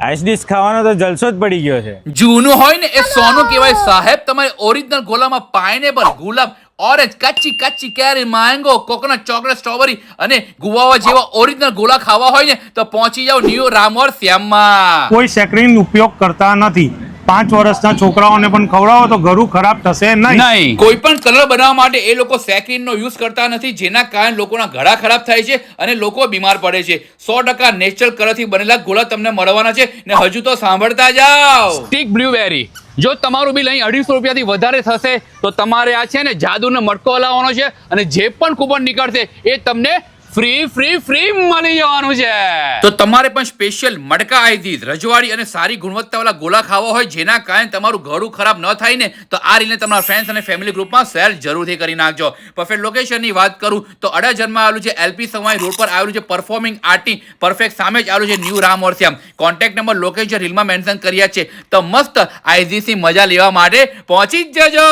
Ice dish ખાવાનો તો જલસો જ પડી ગયો છે. જૂનું હોય ને એ સોનું કહેવાય સાહેબ. તમારે ઓરિજિનલ ગોલામાં પાઇનેપલ, ગુલાબ, ઓરેન્જ, કચ્ચી કેરી, મેંગો, કોકોનટ, ચોકલેટ, સ્ટ્રોબેરી અને ગુવાવા જેવા ઓરિજિનલ ગોલા ખાવા હોય ને તો પહોંચી જાઓ ન્યુ રામોર શ્યામમાં. કોઈ સેક્રીન ઉપયોગ કરતા નથી. 5 વર્ષના છોકરાઓને પણ ખવડાવો તો ઘરું ખરાબ થશે નહીં. કોઈ પણ કલર બનાવવા માટે એ લોકો સેક્રીનનો યુઝ કરતા નથી, જેના કારણે લોકોના ગળા ખરાબ થાય છે અને લોકો બીમાર પડે છે. 100% નેચરલ કલરથી બનેલા ગોલા તમને મળવાના છે ને હજુ તો સાંભળતા જાઓ. Stick blueberry. જો તમારું બિલ અહીં 250 રૂપિયાથી વધારે થશે તો તમારે આ છે ને જાદુનો મટકો હલાવવાનો છે અને જે પણ કૂપન નીકળશે એ તમને ફ્રી મળી જવાનું છે. તો તમારે પણ સ્પેશિયલ મડકા આઈથી રજવાડી અને સારી ગુણવત્તાવાળા ગોલા ખાવા હોય જેના કારણે તમારું ઘરું ખરાબ ન થાય ને તો આ રીતને તમારા ફ્રેન્ડ્સ અને ફેમિલી ગ્રુપમાં શેર જરૂરથી કરી નાખજો. પરફેક્ટ લોકેશનની વાત કરું તો અડાજણમાં આવેલું છે, એલપી સવાઈ રોડ પર આવેલું છે પરફોર્મિંગ આર્ટી પરફેક્ટ સામે જ આવેલું છે ન્યૂ રામ ઓર શ્યામ. કોન્ટેક્ટ નંબર લોકેશન રીલમાં મેન્શન કર્યા છે. તો મસ્ત આઈજીસી મજા લેવા માટે પહોંચી જ જજો.